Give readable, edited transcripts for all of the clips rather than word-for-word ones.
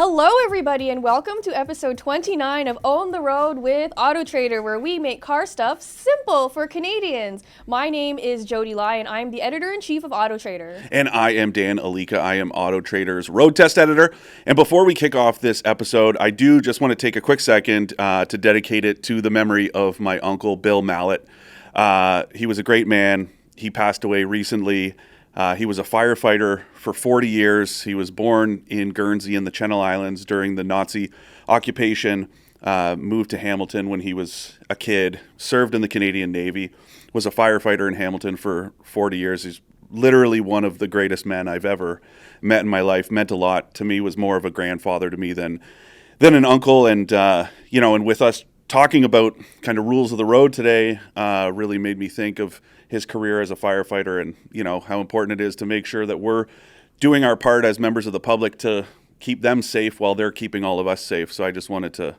Hello, everybody, and welcome to episode 29 of On the Road with AutoTrader, where we make car stuff simple for Canadians. My name is Jodi, and I'm the editor-in-chief of AutoTrader. And I am Dan Alika. I am AutoTrader's road test editor. And before we kick off this episode, I do just want to take a quick second to dedicate it to the memory of my uncle, Bill Mallett. He was a great man. He passed away recently. He was a firefighter for 40 years. He was born in Guernsey in the Channel Islands during the Nazi occupation, moved to Hamilton when he was a kid, served in the Canadian Navy, was a firefighter in Hamilton for 40 years. He's literally one of the greatest men I've ever met in my life. Meant a lot to me, was more of a grandfather to me than an uncle. And, and with us talking about kind of rules of the road today really made me think of his career as a firefighter and, how important it is to make sure that we're doing our part as members of the public to keep them safe while they're keeping all of us safe. So I just wanted to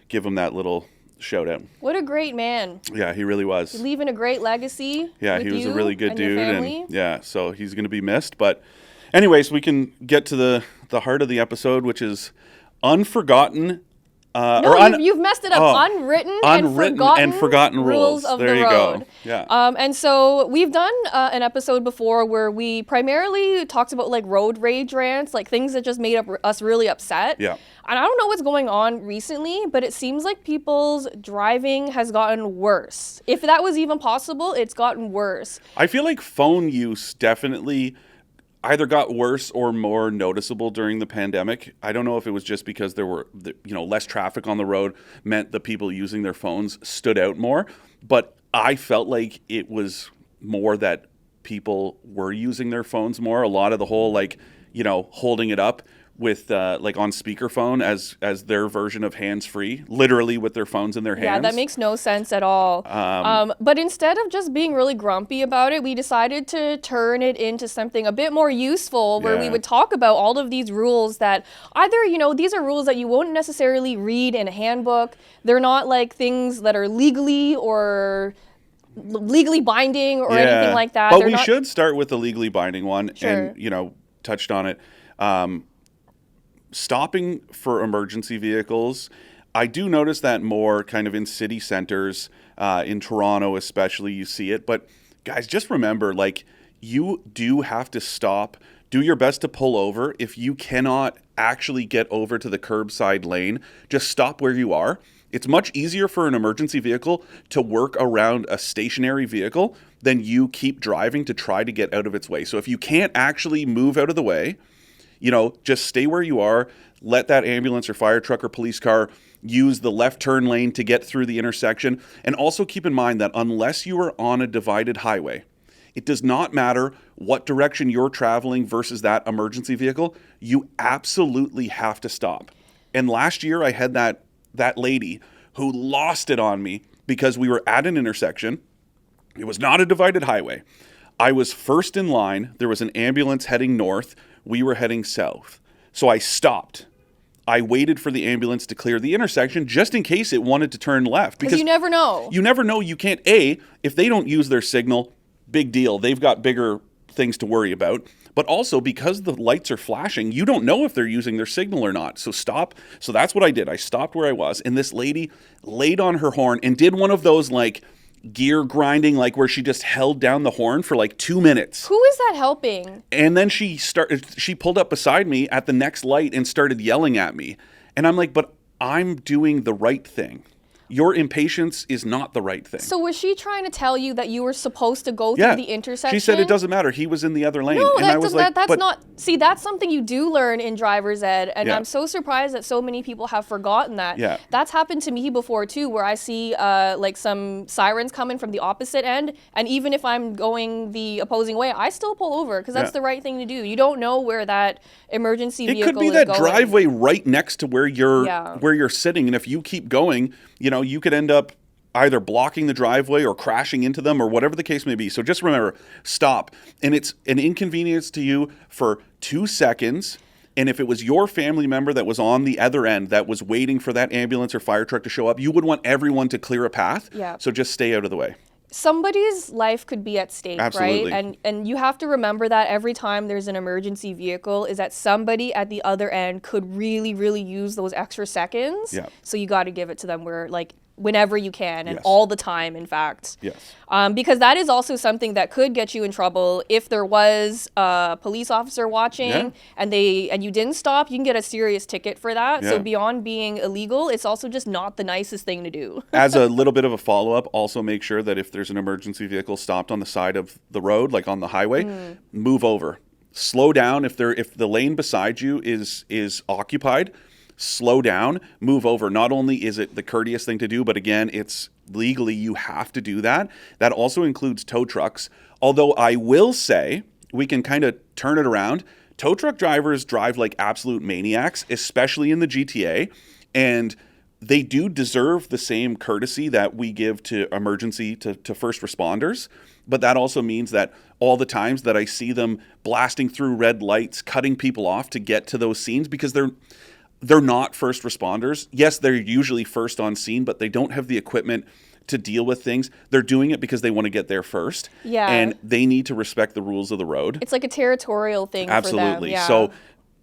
give him that little shout out. What a great man. Yeah, he really was. Leaving a great legacy. Yeah, he was a really good dude. And yeah, so he's going to be missed. But anyways, we can get to the heart of the episode, which is unforgotten. You've messed it up. Unwritten and forgotten rules of there the you road. Go. Yeah. And so we've done an episode before where we primarily talked about like road rage rants, like things that just made us really upset. Yeah. And I don't know what's going on recently, but it seems like people's driving has gotten worse. If that was even possible, it's gotten worse. I feel like phone use definitely either got worse or more noticeable during the pandemic. I don't know if it was just because there were, less traffic on the road meant the people using their phones stood out more. But I felt like it was more that people were using their phones more. A lot of the whole, holding it up with on speakerphone as their version of hands-free, literally with their phones in their hands. Yeah, that makes no sense at all. But instead of just being really grumpy about it, we decided to turn it into something a bit more useful where we would talk about all of these rules that either, these are rules that you won't necessarily read in a handbook. They're not like things that are legally binding or anything like that. But we should start with the legally binding one. Sure. And, touched on it. Stopping for emergency vehicles, I do notice that more kind of in city centers, in Toronto especially, you see it. But guys, just remember, you do have to stop. Do your best to pull over. If you cannot actually get over to the curbside lane, just stop where you are. It's much easier for an emergency vehicle to work around a stationary vehicle than you keep driving to try to get out of its way. So if you can't actually move out of the way, just stay where you are, let that ambulance or fire truck or police car use the left turn lane to get through the intersection. And also keep in mind that unless you are on a divided highway, it does not matter what direction you're traveling versus that emergency vehicle, you absolutely have to stop. And last year I had that lady who lost it on me because we were at an intersection. It was not a divided highway. I was first in line. There was an ambulance heading north. We were heading south. So I stopped. I waited for the ambulance to clear the intersection just in case it wanted to turn left. Because you never know. You never know. You can't, if they don't use their signal, big deal. They've got bigger things to worry about. But also because the lights are flashing, you don't know if they're using their signal or not. So stop. So that's what I did. I stopped where I was. And this lady laid on her horn and did one of those gear grinding, where she just held down the horn for 2 minutes. Who is that helping? And then she pulled up beside me at the next light and started yelling at me. And I'm like, but I'm doing the right thing. Your impatience is not the right thing. So was she trying to tell you that you were supposed to go through the intersection? She said it doesn't matter. He was in the other lane. No, and I was that's not... See, that's something you do learn in driver's ed, and I'm so surprised that so many people have forgotten that. Yeah. That's happened to me before, too, where I see some sirens coming from the opposite end, and even if I'm going the opposing way, I still pull over, because that's the right thing to do. You don't know where that emergency vehicle is going. It could be that driveway right next to where you're sitting, and if you keep going, you could end up either blocking the driveway or crashing into them or whatever the case may be. So just remember, stop. And it's an inconvenience to you for 2 seconds. And if it was your family member that was on the other end that was waiting for that ambulance or fire truck to show up, you would want everyone to clear a path. Yeah. So just stay out of the way. somebody's life could be at stake, Absolutely. right? And you have to remember that every time there's an emergency vehicle is that somebody at the other end could really, really use those extra seconds. Yeah. So you got to give it to them whenever you can, and Yes. all the time, in fact. Yes. Because that is also something that could get you in trouble if there was a police officer watching, Yeah. and you didn't stop. You can get a serious ticket for that. Yeah. So beyond being illegal, it's also just not the nicest thing to do. As a little bit of a follow-up, also make sure that if there's an emergency vehicle stopped on the side of the road, like on the highway, move over. Slow down. If the lane beside you is occupied, slow down, move over. Not only is it the courteous thing to do, but again, it's legally you have to do that. That also includes tow trucks. Although I will say, we can kind of turn it around. Tow truck drivers drive like absolute maniacs, especially in the GTA, and they do deserve the same courtesy that we give to to first responders. But that also means that all the times that I see them blasting through red lights, cutting people off to get to those scenes, because they're not first responders. Yes, they're usually first on scene, but they don't have the equipment to deal with things. They're doing it because they want to get there first. Yeah. And they need to respect the rules of the road. It's like a territorial thing Absolutely. for them. Yeah. So,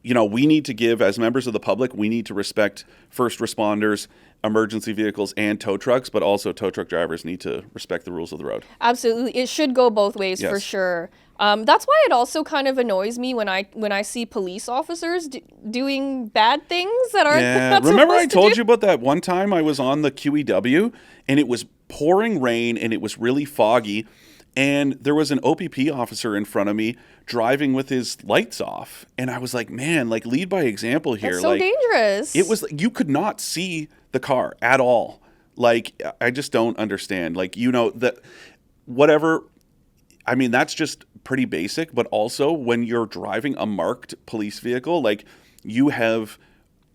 we need to give, as members of the public, we need to respect first responders, emergency vehicles, and tow trucks, but also tow truck drivers need to respect the rules of the road. Absolutely. It should go both ways, Yes. for sure. That's why it also kind of annoys me when I see police officers doing bad things that aren't. Yeah. not Remember I supposed to told do? you about that one time I was on the QEW and it was pouring rain and it was really foggy, and there was an OPP officer in front of me driving with his lights off, and I was like, man, like, lead by example here. That's so like, dangerous. it was, you could not see the car at all. Like, I just don't understand. Like, that whatever. I mean, that's just pretty basic, but also when you're driving a marked police vehicle, like, you have,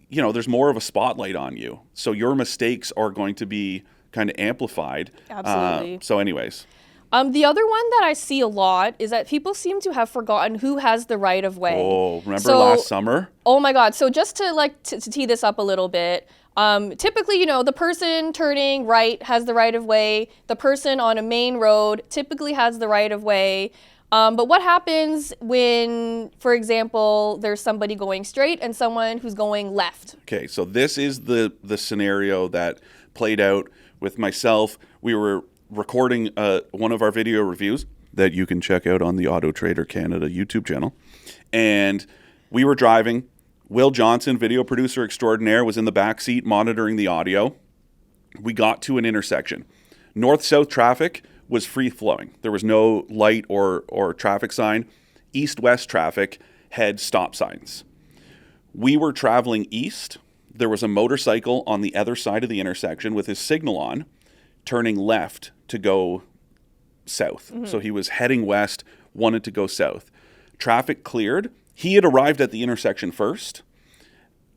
there's more of a spotlight on you. So your mistakes are going to be kind of amplified. Absolutely. So anyways. The other one that I see a lot is that people seem to have forgotten who has the right of way. Oh, remember last summer? Oh my God. So just to tee this up a little bit, typically, the person turning right has the right of way. The person on a main road typically has the right of way. But what happens when, for example, there's somebody going straight and someone who's going left? Okay, so this is the scenario that played out with myself. We were recording one of our video reviews that you can check out on the AutoTrader Canada YouTube channel. And we were driving. Will Johnson, video producer extraordinaire, was in the back seat monitoring the audio. We got to an intersection. North-south traffic was free-flowing. There was no light or traffic sign. East-west traffic had stop signs. We were traveling east. There was a motorcycle on the other side of the intersection with his signal on, turning left to go south. Mm-hmm. So he was heading west, wanted to go south. Traffic cleared. He had arrived at the intersection first.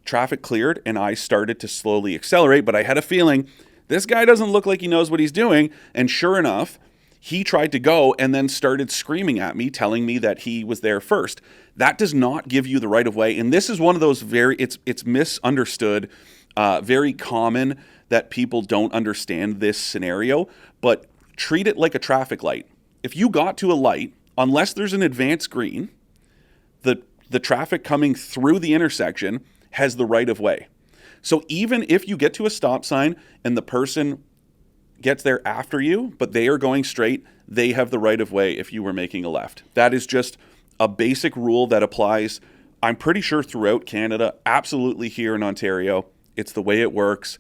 Traffic cleared, and I started to slowly accelerate, but I had a feeling this guy doesn't look like he knows what he's doing. And sure enough, he tried to go and then started screaming at me, telling me that he was there first. That does not give you the right of way. And this is one of those it's misunderstood, very common that people don't understand this scenario, but treat it like a traffic light. If you got to a light, unless there's an advanced green, the traffic coming through the intersection has the right of way. So even if you get to a stop sign and the person gets there after you, but they are going straight, they have the right of way if you were making a left. That is just a basic rule that applies, I'm pretty sure, throughout Canada, absolutely here in Ontario. It's the way it works.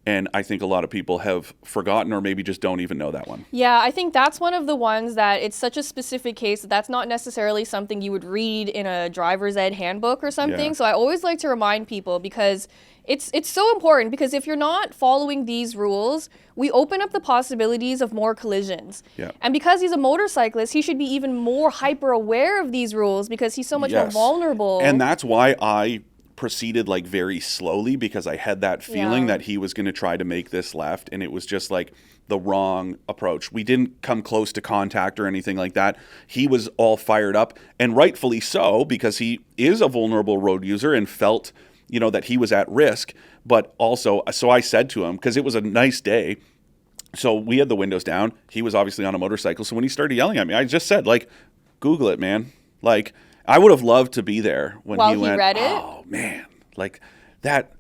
And I think a lot of people have forgotten or maybe just don't even know that one. Yeah, I think that's one of the ones that it's such a specific case that that's not necessarily something you would read in a driver's ed handbook or something. Yeah. So I always like to remind people because it's so important, because if you're not following these rules, we open up the possibilities of more collisions. Yeah. And because he's a motorcyclist, he should be even more hyper aware of these rules because he's so much more vulnerable. And that's why I proceeded like very slowly, because I had that feeling that he was going to try to make this left, and it was just like the wrong approach. We didn't come close to contact or anything like that. He was all fired up, and rightfully so, because he is a vulnerable road user and felt, that he was at risk. But also, so I said to him, because it was a nice day, So we had the windows down. He was obviously on a motorcycle. So when he started yelling at me, I just said, like, Google it, man. Like, I would have loved to be there when While he went, read it? oh, man. Like, that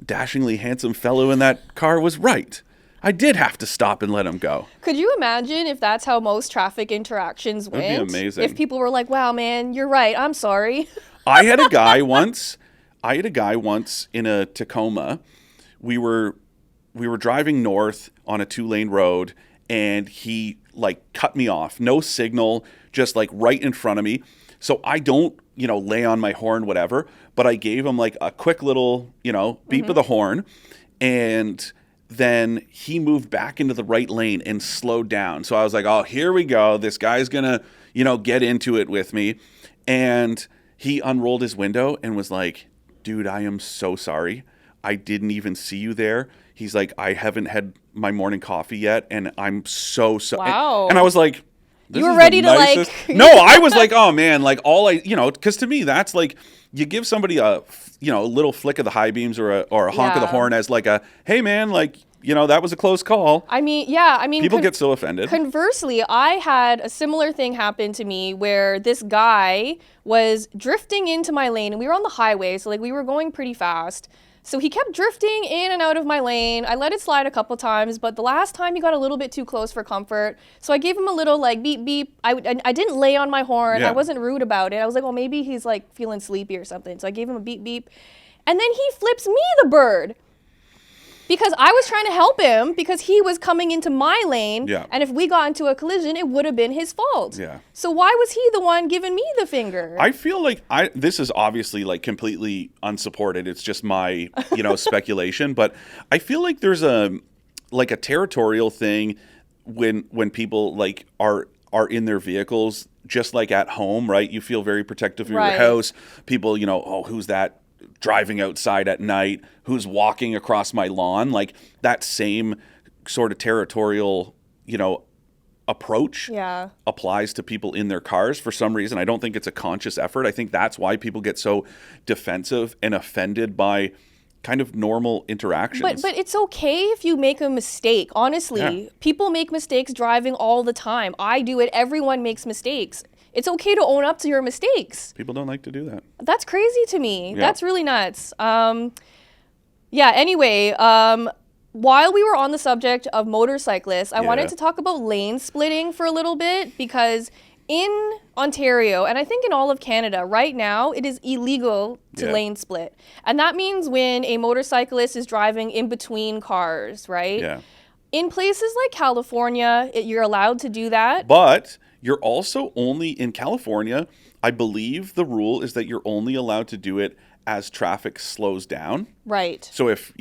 dashingly handsome fellow in that car was right. I did have to stop and let him go. Could you imagine if that's how most traffic interactions went? That'd be amazing. If people were like, wow, man, you're right. I'm sorry. I had a guy once in a Tacoma. We were driving north on a 2-lane road, and he like cut me off. No signal, just like right in front of me. So I don't, lay on my horn, whatever, but I gave him like a quick little, beep of the horn, and then he moved back into the right lane and slowed down. So I was like, oh, here we go. This guy's gonna, get into it with me. And he unrolled his window and was like, dude, I am so sorry. I didn't even see you there. He's like, I haven't had my morning coffee yet, and I'm so Wow. And I was like, you were ready to like... No, I was like, oh man, like because to me that's like, you give somebody a little flick of the high beams or a honk of the horn as like a, hey man, like, that was a close call. I mean, people get so offended. Conversely, I had a similar thing happen to me where this guy was drifting into my lane, and we were on the highway, so like we were going pretty fast. So he kept drifting in and out of my lane. I let it slide a couple times, but the last time he got a little bit too close for comfort. So I gave him a little like beep, beep. I didn't lay on my horn. Yeah. I wasn't rude about it. I was like, well, maybe he's like feeling sleepy or something. So I gave him a beep, beep. And then he flips me the bird. Because I was trying to help him because he was coming into my lane. Yeah. And if we got into a collision, it would have been his fault. Yeah. So why was he the one giving me the finger? I feel like this is obviously like completely unsupported. It's just my, speculation. But I feel like there's a territorial thing when people like are in their vehicles, just like at home, right? You feel very protective of your house. People, oh, who's that driving outside at night, who's walking across my lawn, like that same sort of territorial, approach applies to people in their cars for some reason. I don't think it's a conscious effort. I think that's why people get so defensive and offended by kind of normal interactions. But it's okay if you make a mistake. Honestly, people make mistakes driving all the time. I do it. Everyone makes mistakes. It's okay to own up to your mistakes. People don't like to do that. That's crazy to me. Yeah. That's really nuts. Anyway, while we were on the subject of motorcyclists, I wanted to talk about lane splitting for a little bit, because in Ontario, and I think in all of Canada, right now, it is illegal to lane split. And that means when a motorcyclist is driving in between cars, right? Yeah. In places like California, you're allowed to do that. But you're also only in California. I believe the rule is that you're only allowed to do it as traffic slows down. Right. So if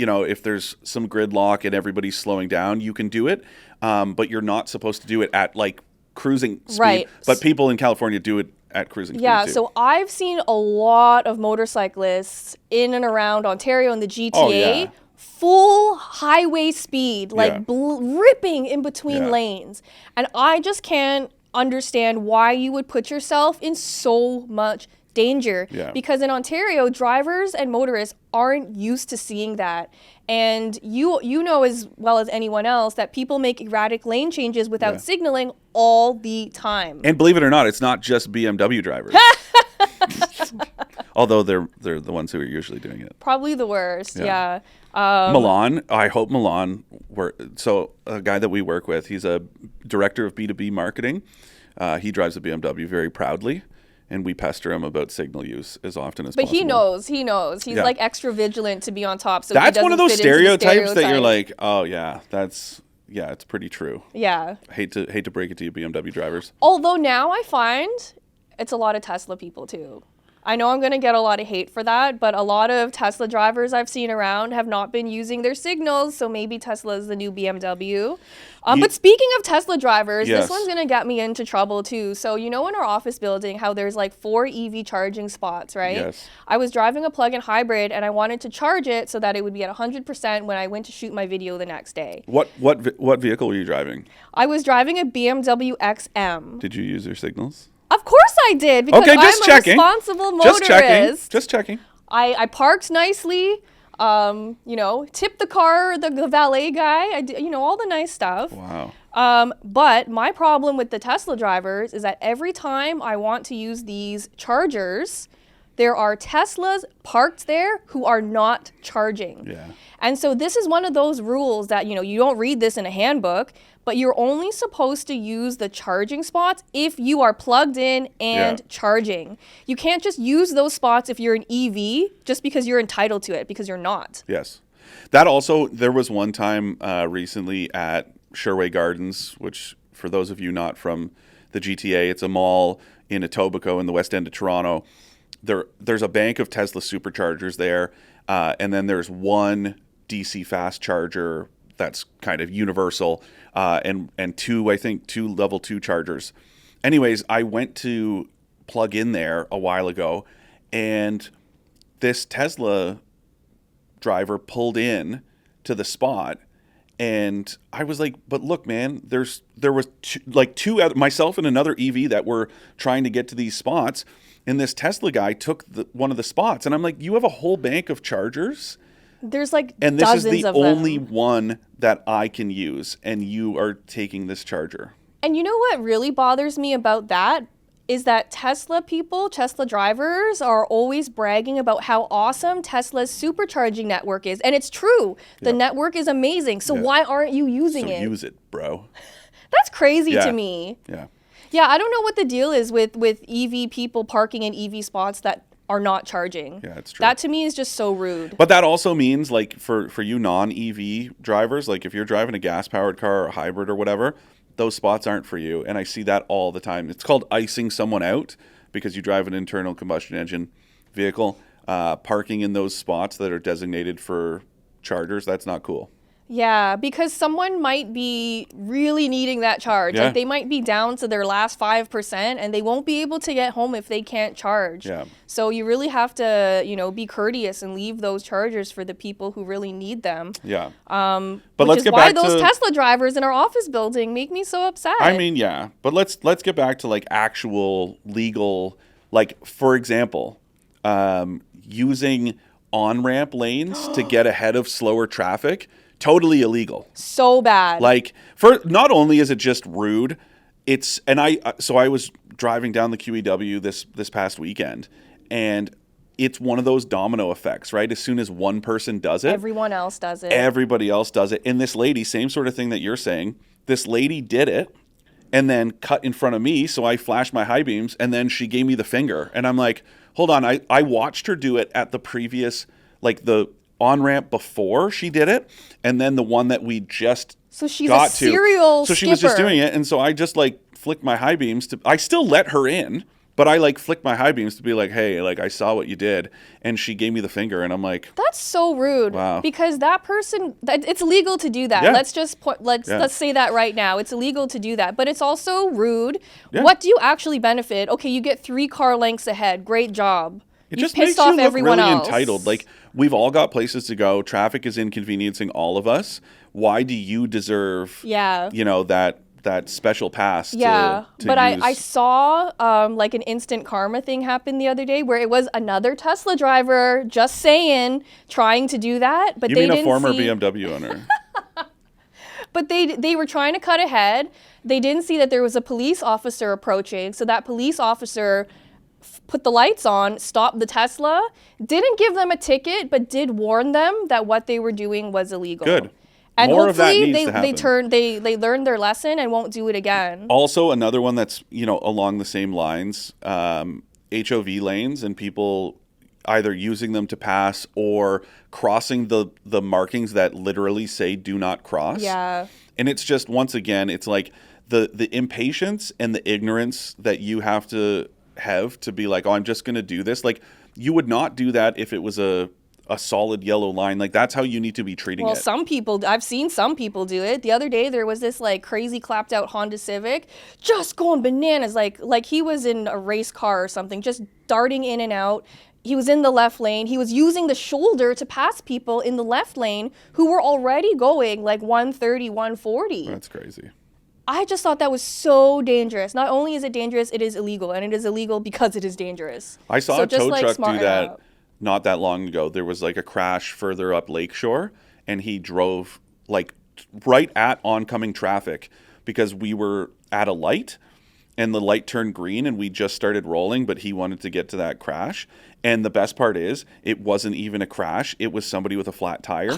there's some gridlock and everybody's slowing down, you can do it. But you're not supposed to do it at like cruising speed. Right. But people in California do it at cruising speed too. So I've seen a lot of motorcyclists in and around Ontario and the GTA, full highway speed, like ripping in between lanes. And I just can't understand why you would put yourself in so much danger. Because in Ontario, drivers and motorists aren't used to seeing that. And you know as well as anyone else that people make erratic lane changes without signaling all the time. And believe it or not, it's not just BMW drivers. Although they're the ones who are usually doing it. Probably the worst, Milan, I hope Milan, so a guy that we work with, he's a director of B2B marketing. He drives a BMW very proudly, and we pester him about signal use as often as possible. But he knows. He's like extra vigilant to be on top. So that's he one of those fit into the stereotypes that you're stereotype. like, oh yeah, it's pretty true. Yeah. Hate to break it to you, BMW drivers. Although now I find it's a lot of Tesla people too. I know I'm going to get a lot of hate for that, but a lot of Tesla drivers I've seen around have not been using their signals, so maybe Tesla is the new BMW. But speaking of Tesla drivers, this one's going to get me into trouble too. So in our office building how there's like 4 EV charging spots, right? Yes. I was driving a plug-in hybrid and I wanted to charge it so that it would be at 100% when I went to shoot my video the next day. What vehicle were you driving? I was driving a BMW XM. Did you use your signals? Of course I did, because I'm a responsible motorist. Just checking. I parked nicely. Tip the car, the valet guy, all the nice stuff. Wow. But my problem with the Tesla drivers is that every time I want to use these chargers, there are Teslas parked there who are not charging. Yeah. And so this is one of those rules that, you don't read this in a handbook, but you're only supposed to use the charging spots if you are plugged in and charging. You can't just use those spots if you're an EV just because you're entitled to it, because you're not. Yes. That also, there was one time recently at Sherway Gardens, which for those of you not from the GTA, it's a mall in Etobicoke in the west end of Toronto. There's a bank of Tesla superchargers there, and then there's one DC fast charger that's kind of universal, and two level 2 chargers. Anyways, I went to plug in there a while ago, and this Tesla driver pulled in to the spot, and I was like, but look, man, there was two myself and another EV that were trying to get to these spots, and this Tesla guy took one of the spots, and I'm like, you have a whole bank of chargers? There's like and this dozens is the of only them. one that I can use, and you are taking this charger. And you know what really bothers me about that is that Tesla drivers are always bragging about how awesome Tesla's supercharging network is. And it's true. The network is amazing. So why aren't you using it? So use it, bro. That's crazy to me. Yeah. Yeah, I don't know what the deal is with EV people parking in EV spots that are not charging. Yeah, it's true. That to me is just so rude. But that also means, like, for you non-EV drivers, like if you're driving a gas-powered car or a hybrid or whatever, those spots aren't for you. And I see that all the time. It's called icing someone out because you drive an internal combustion engine vehicle. Parking in those spots that are designated for chargers, that's not cool. Yeah, because someone might be really needing that charge. Yeah. Like they might be down to their last 5% and they won't be able to get home if they can't charge. Yeah. So you really have to, be courteous and leave those chargers for the people who really need them. Yeah. But let's which is get why back those to Tesla drivers in our office building make me so upset. I mean, yeah. But let's get back to like actual legal, like for example, using on-ramp lanes to get ahead of slower traffic. Totally illegal. So bad. Like, for not only is it just rude, I was driving down the QEW this past weekend, and it's one of those domino effects, right? As soon as one person does it, everyone else does it. Everybody else does it. And this lady, same sort of thing that you're saying, this lady did it and then cut in front of me, so I flashed my high beams, and then she gave me the finger. And I'm like, hold on, I watched her do it at the previous, like the on-ramp before she did it, and then the one that we just so she's got a serial so skipper. she was just doing it, and so I just like flicked my high beams I still let her in, but I like flicked my high beams to be like, hey, like I saw what you did, and she gave me the finger, and I'm like, that's so rude. Wow. Because that person, it's illegal to do that. Yeah. Let's say that right now. It's illegal to do that, but it's also rude. Yeah. What do you actually benefit? Okay, you get 3 car lengths ahead. Great job. It You've just makes pissed off you look everyone really else. entitled. Like, we've all got places to go. Traffic is inconveniencing all of us. Why do you deserve, that special pass? Yeah, to but use? I saw like an instant karma thing happen the other day where it was another Tesla driver just saying, trying to do that, but You they mean didn't a former see... BMW owner? But they were trying to cut ahead. They didn't see that there was a police officer approaching, so that police officer put the lights on, stopped the Tesla, didn't give them a ticket, but did warn them that what they were doing was illegal. Good. And More of that hopefully needs to happen. they learned their lesson and won't do it again. Also, another one that's, along the same lines, HOV lanes and people either using them to pass or crossing the markings that literally say do not cross. Yeah. And it's just, once again, it's like the impatience and the ignorance that you have to be like, oh, I'm just going to do this. Like, you would not do that if it was a solid yellow line. Like, that's how you need to be treating it. Well, I've seen some people do it. The other day there was this like crazy clapped out Honda Civic just going bananas, like he was in a race car or something, just darting in and out. He was in the left lane. He was using the shoulder to pass people in the left lane who were already going like 130, 140. That's crazy. I just thought that was so dangerous. Not only is it dangerous, it is illegal, and it is illegal because it is dangerous. I saw a tow truck do that not that long ago, there was like a crash further up Lakeshore, and he drove like right at oncoming traffic because we were at a light and the light turned green and we just started rolling, but he wanted to get to that crash. And the best part is it wasn't even a crash. It was somebody with a flat tire.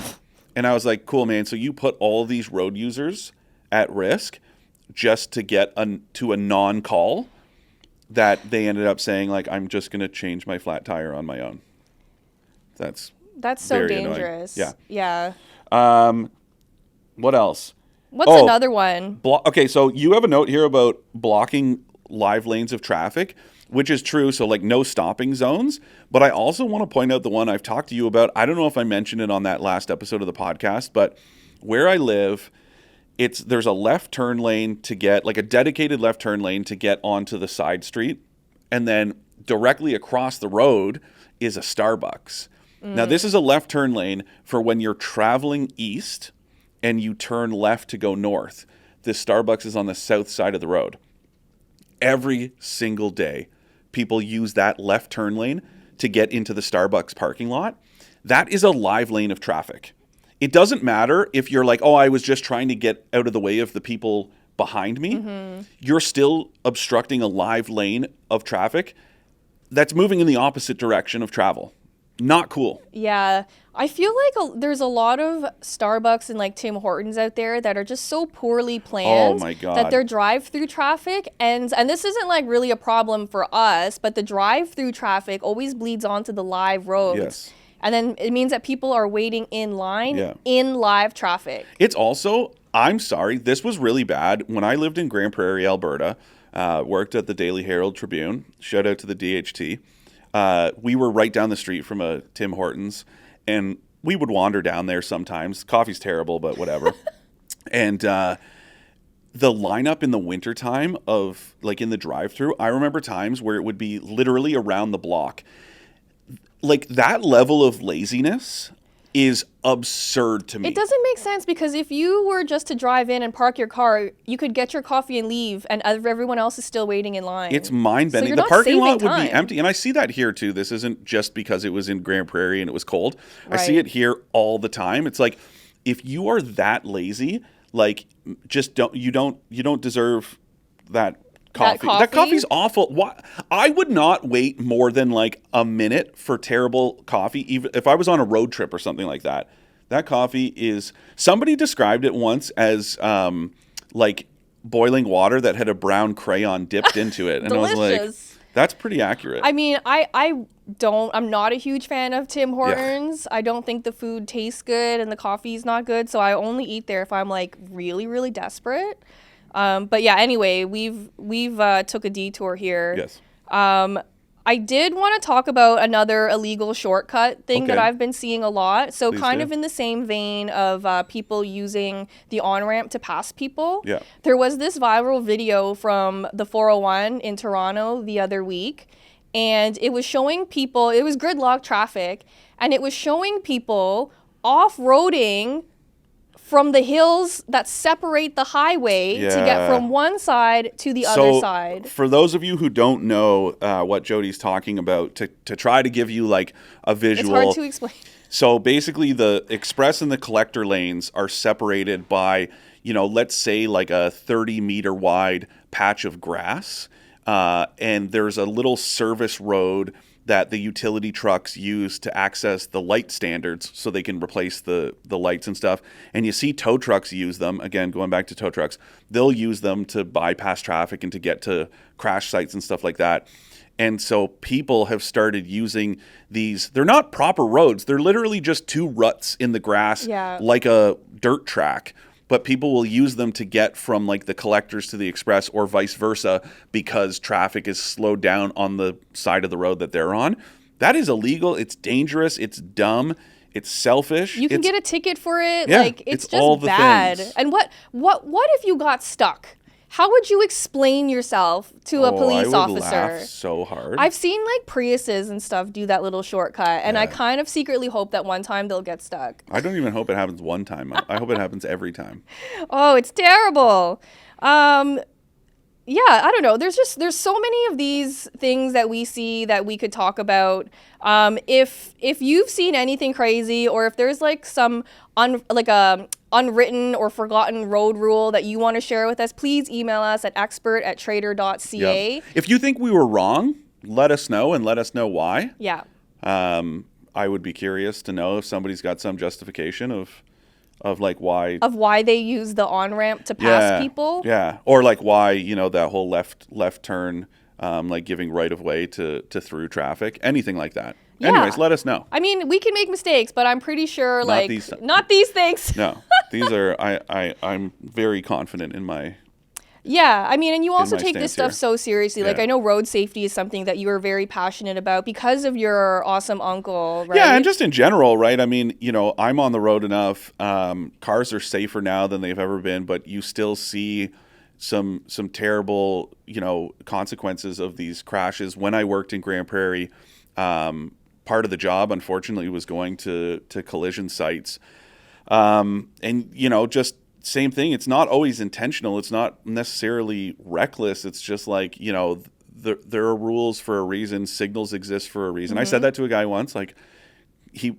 And I was like, cool, man. So you put all these road users at risk just to get to a non-call that they ended up saying, like, I'm just going to change my flat tire on my own. That's so dangerous. Annoying. Yeah. What else? What's another one? Okay, so you have a note here about blocking live lanes of traffic, which is true. So, like, no stopping zones. But I also want to point out the one I've talked to you about. I don't know if I mentioned it on that last episode of the podcast, but where I live, there's a left turn lane to get, like a dedicated left turn lane to get onto the side street. And then directly across the road is a Starbucks. Now, this is a left turn lane for when you're traveling east and you turn left to go north. This Starbucks is on the south side of the road. Every single day, people use that left turn lane to get into the Starbucks parking lot. That is a live lane of traffic. It doesn't matter if you're like, oh, I was just trying to get out of the way of the people behind me. Mm-hmm. You're still obstructing a live lane of traffic that's moving in the opposite direction of travel. Not cool. Yeah. I feel like there's a lot of Starbucks and like Tim Hortons out there that are just so poorly planned. Oh my God. That their drive-through traffic and this isn't like really a problem for us, but the drive-through traffic always bleeds onto the live roads. Yes. And then it means that people are waiting in line in live traffic. It's also, I'm sorry, this was really bad. When I lived in Grand Prairie, Alberta, worked at the Daily Herald Tribune, shout out to the DHT. We were right down the street from a Tim Hortons, and we would wander down there sometimes. Coffee's terrible, but whatever. And the lineup in the wintertime of, like, in the drive-thru, I remember times where it would be literally around the block. Like, that level of laziness is absurd to me. It doesn't make sense because if you were just to drive in and park your car, you could get your coffee and leave, and everyone else is still waiting in line. It's mind-bending. So the parking lot would be empty, and I see that here too. This isn't just because it was in Grand Prairie and it was cold. Right. I see it here all the time. It's like, if you are that lazy, like, just don't deserve that coffee. That coffee's awful. Why? I would not wait more than like a minute for terrible coffee, even if I was on a road trip or something like that. That coffee is, somebody described it once as like boiling water that had a brown crayon dipped into it. And I was like, that's pretty accurate. I mean, I'm not a huge fan of Tim Hortons. Yeah. I don't think the food tastes good and the coffee's not good. So I only eat there if I'm like really, really desperate. But yeah, anyway, we've took a detour here. Yes. I did want to talk about another illegal shortcut thing that I've been seeing a lot. So Please kind do. Of in the same vein of people using the on-ramp to pass people. Yeah. There was this viral video from the 401 in Toronto the other week, and it was showing people, it was gridlock traffic, and it was showing people off-roading from the hills that separate the highway to get from one side to the other side. For those of you who don't know what Jodi's talking about, to try to give you like a visual. It's hard to explain. So basically the express and the collector lanes are separated by, let's say like a 30-meter wide patch of grass. And there's a little service road that the utility trucks use to access the light standards so they can replace the lights and stuff. And you see tow trucks use them. Again, going back to tow trucks, they'll use them to bypass traffic and to get to crash sites and stuff like that. And so people have started using these. They're not proper roads. They're literally just two ruts in the grass, like a dirt track. But people will use them to get from like the collectors to the express or vice versa because traffic is slowed down on the side of the road that they're on. That is illegal. It's dangerous. It's dumb. It's selfish. You can get a ticket for it. Yeah, like it's just all the bad. Things. And what if you got stuck? How would you explain yourself to a police officer? I would laugh so hard. I've seen like Priuses and stuff do that little shortcut, and I kind of secretly hope that one time they'll get stuck. I don't even hope it happens one time. I hope it happens every time. Oh, it's terrible. yeah, I don't know. There's so many of these things that we see that we could talk about. If you've seen anything crazy, or if there's like some unwritten or forgotten road rule that you want to share with us, please email us at expert@trader.ca. Yep. If you think we were wrong, let us know and let us know why. Yeah. I would be curious to know if somebody's got some justification of like why they use the on-ramp to pass people. Yeah. Or like why, that whole left turn, like giving right of way to through traffic, anything like that. Yeah. Anyways, let us know. I mean, we can make mistakes, but I'm pretty sure not these things. No. These are I'm very confident in my Yeah, I mean, and you also take this stuff here. so seriously. Yeah. Like, I know road safety is something that you are very passionate about because of your awesome uncle, right? Yeah, and just in general, right? I mean, I'm on the road enough. Cars are safer now than they've ever been, but you still see some terrible, consequences of these crashes. When I worked in Grand Prairie, part of the job, unfortunately, was going to collision sites. And, just same thing. It's not always intentional. It's not necessarily reckless. It's just like, there are rules for a reason. Signals exist for a reason. I said that to a guy once, like he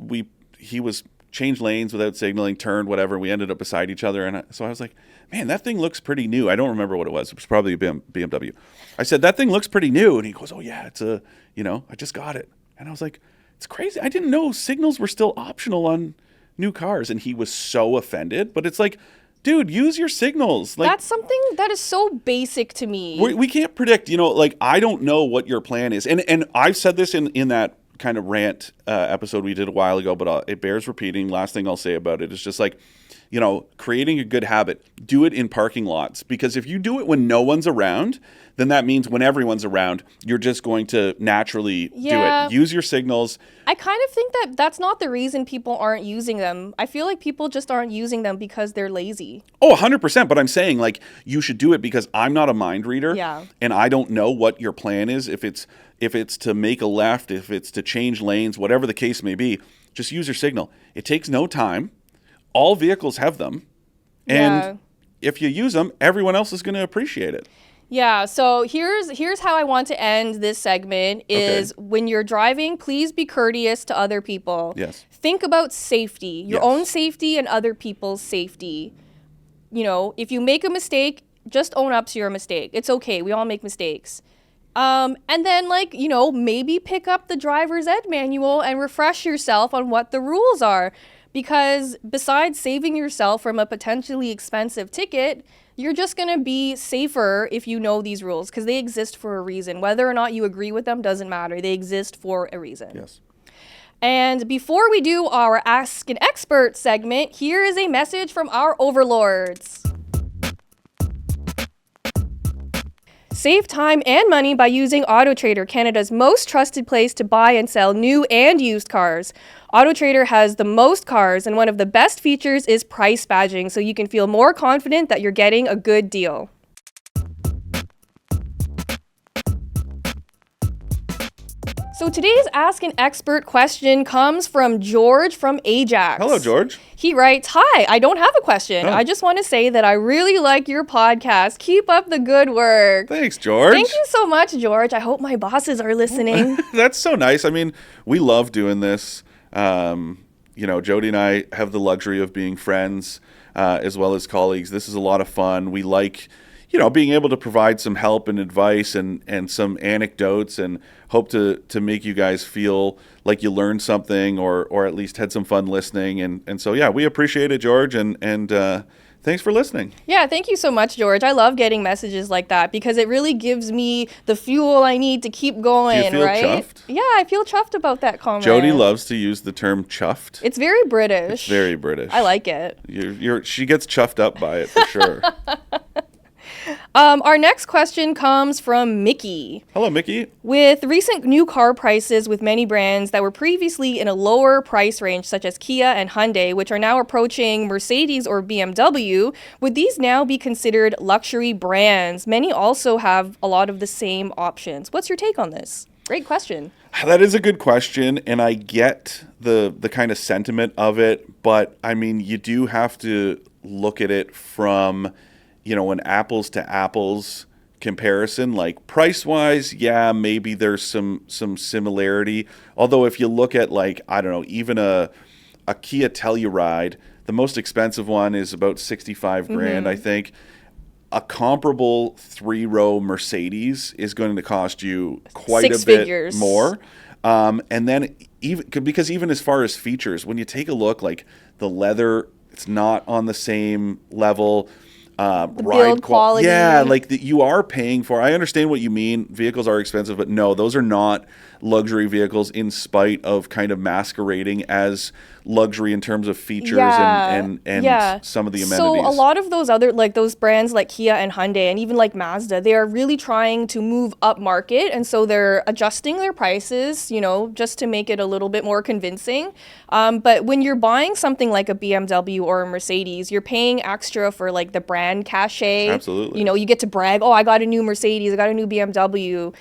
was changed lanes without signaling, turned, whatever. We ended up beside each other. And so I was like, man, that thing looks pretty new. I don't remember what it was. It was probably a BMW. I said, that thing looks pretty new. And he goes, oh yeah, it's I just got it. And I was like, it's crazy. I didn't know signals were still optional on new cars. And he was so offended, but it's like, dude, use your signals. Like, that's something that is so basic to me. We can't predict, like I don't know what your plan is. And I've said this in that kind of rant episode we did a while ago, but it bears repeating. Last thing I'll say about it is just like, creating a good habit, do it in parking lots. Because if you do it when no one's around, then that means when everyone's around, you're just going to naturally do it. Use your signals. I kind of think that that's not the reason people aren't using them. I feel like people just aren't using them because they're lazy. Oh, 100%. But I'm saying like you should do it because I'm not a mind reader. Yeah. And I don't know what your plan is. If it's to make a left, if it's to change lanes, whatever the case may be, just use your signal. It takes no time. All vehicles have them. And if you use them, everyone else is going to appreciate it. Yeah, so here's how I want to end this segment is when you're driving, please be courteous to other people. Yes. Think about safety, your own safety and other people's safety. If you make a mistake, just own up to your mistake. It's okay. We all make mistakes. And then maybe pick up the driver's ed manual and refresh yourself on what the rules are. Because besides saving yourself from a potentially expensive ticket, you're just going to be safer if you know these rules because they exist for a reason. Whether or not you agree with them doesn't matter. They exist for a reason. Yes. And before we do our Ask an Expert segment, here is a message from our overlords. Save time and money by using AutoTrader, Canada's most trusted place to buy and sell new and used cars. AutoTrader has the most cars, and one of the best features is price badging, so you can feel more confident that you're getting a good deal. So today's Ask an Expert question comes from George from Ajax. Hello, George. He writes, hi, I don't have a question. Oh. I just want to say that I really like your podcast. Keep up the good work. Thanks, George. Thank you so much, George. I hope my bosses are listening. That's so nice. I mean, we love doing this. Jodi and I have the luxury of being friends as well as colleagues. This is a lot of fun. We like being able to provide some help and advice and some anecdotes and hope to make you guys feel like you learned something or at least had some fun listening. And so, yeah, we appreciate it, George. And thanks for listening. Yeah, thank you so much, George. I love getting messages like that because it really gives me the fuel I need to keep going, Do you feel right? chuffed? Yeah, I feel chuffed about that comment. Jodi loves to use the term chuffed. It's very British. It's very British. I like it. She gets chuffed up by it for sure. Our next question comes from Mickey. Hello, Mickey. With recent new car prices with many brands that were previously in a lower price range, such as Kia and Hyundai, which are now approaching Mercedes or BMW, would these now be considered luxury brands? Many also have a lot of the same options. What's your take on this? Great question. That is a good question, and I get the kind of sentiment of it, but I mean, you do have to look at it from an apples to apples comparison. Like price wise, yeah, maybe there's some similarity. Although if you look at like, I don't know, even a Kia Telluride, the most expensive one is about 65 grand, I think. A comparable 3-row Mercedes is going to cost you quite Six a bit figures. more. And then even as far as features, when you take a look, like the leather, it's not on the same level. The build quality. Yeah, like you are paying for. I understand what you mean. Vehicles are expensive, but no, those are not luxury vehicles in spite of kind of masquerading as luxury in terms of features and some of the amenities. So a lot of those other, like those brands like Kia and Hyundai and even like Mazda, they are really trying to move up market, and so they're adjusting their prices, you know, just to make it a little bit more convincing. But when you're buying something like a BMW or a Mercedes, you're paying extra for like the brand cachet. Absolutely. You know, you get to brag, oh, I got a new Mercedes, I got a new BMW.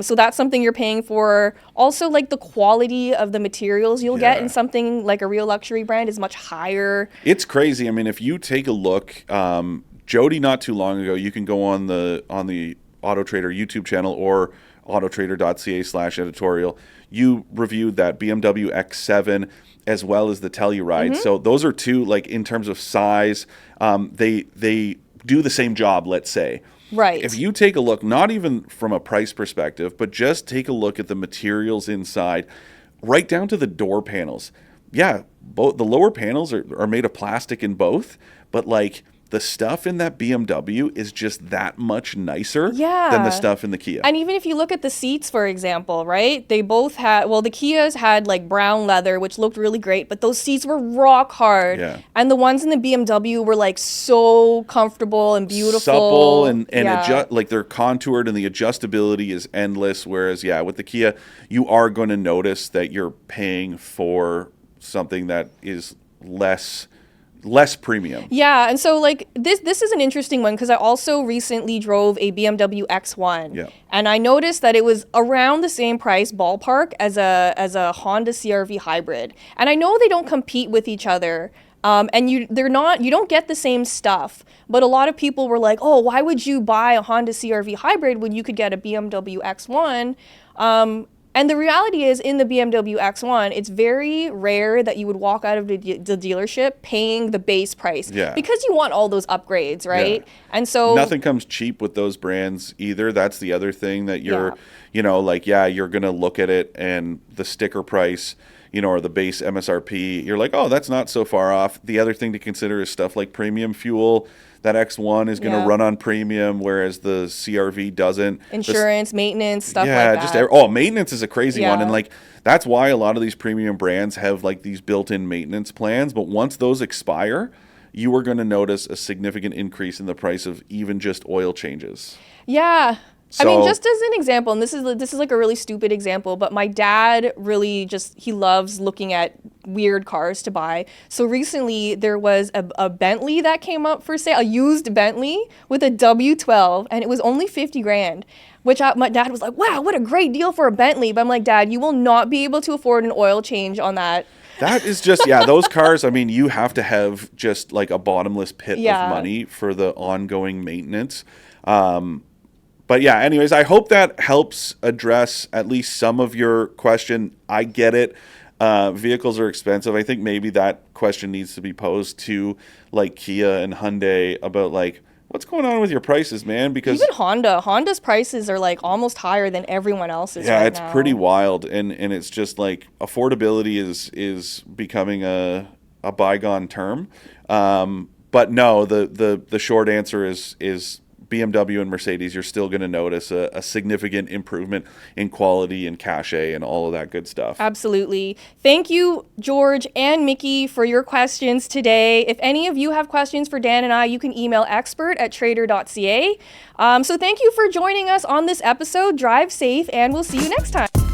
So that's something you're paying for. Also, like the quality of the materials you'll get in something like a real luxury brand is much higher. It's crazy. I mean, if you take a look, Jodi, not too long ago, you can go on the AutoTrader YouTube channel or autotrader.ca/editorial. You reviewed that BMW X7 as well as the Telluride. So those are two, like in terms of size, they do the same job, let's say. Right. If you take a look, not even from a price perspective, but just take a look at the materials inside, right down to the door panels. Yeah, both the lower panels are made of plastic in both, but like the stuff in that BMW is just that much nicer than the stuff in the Kia. And even if you look at the seats, for example, right? They both had, well, the Kias had like brown leather, which looked really great, but those seats were rock hard. Yeah. And the ones in the BMW were like so comfortable and beautiful. Supple and like they're contoured and the adjustability is endless. Whereas, with the Kia, you are going to notice that you're paying for something that is less premium. Yeah, and so like this is an interesting one because I also recently drove a BMW X1. Yeah. And I noticed that it was around the same price ballpark as a Honda CR-V hybrid. And I know they don't compete with each other. And you don't get the same stuff. But a lot of people were like, "Oh, why would you buy a Honda CR-V hybrid when you could get a BMW X1?" And the reality is, in the BMW X1, it's very rare that you would walk out of the dealership paying the base price. Yeah. Because you want all those upgrades, right? Yeah. And so nothing comes cheap with those brands either. That's the other thing that you're, you're going to look at it and the sticker price, or the base MSRP, you're like, oh, that's not so far off. The other thing to consider is stuff like premium fuel. That X1 is going to run on premium, whereas the CR-V doesn't. Insurance, maintenance, stuff like that. Maintenance is a crazy one. And like that's why a lot of these premium brands have like these built-in maintenance plans. But once those expire, you are going to notice a significant increase in the price of even just oil changes. Yeah. I mean, just as an example, and this is like a really stupid example, but my dad really he loves looking at weird cars to buy. So recently there was a Bentley that came up for sale, a used Bentley with a W12, and it was only 50 grand, which my dad was like, wow, what a great deal for a Bentley. But I'm like, Dad, you will not be able to afford an oil change on that. That is just, those cars, I mean, you have to have just like a bottomless pit of money for the ongoing maintenance. But anyways, I hope that helps address at least some of your question. I get it. Vehicles are expensive. I think maybe that question needs to be posed to like Kia and Hyundai about like, what's going on with your prices, man? Because even Honda's prices are like almost higher than everyone else's right now. It's pretty wild. And it's just like affordability is becoming a bygone term. But no, the short answer is BMW and Mercedes, you're still going to notice a significant improvement in quality and cachet and all of that good stuff. Absolutely. Thank you, George and Mickey, for your questions today. If any of you have questions for Dan and I, you can email expert@trader.ca. So thank you for joining us on this episode. Drive safe, and we'll see you next time.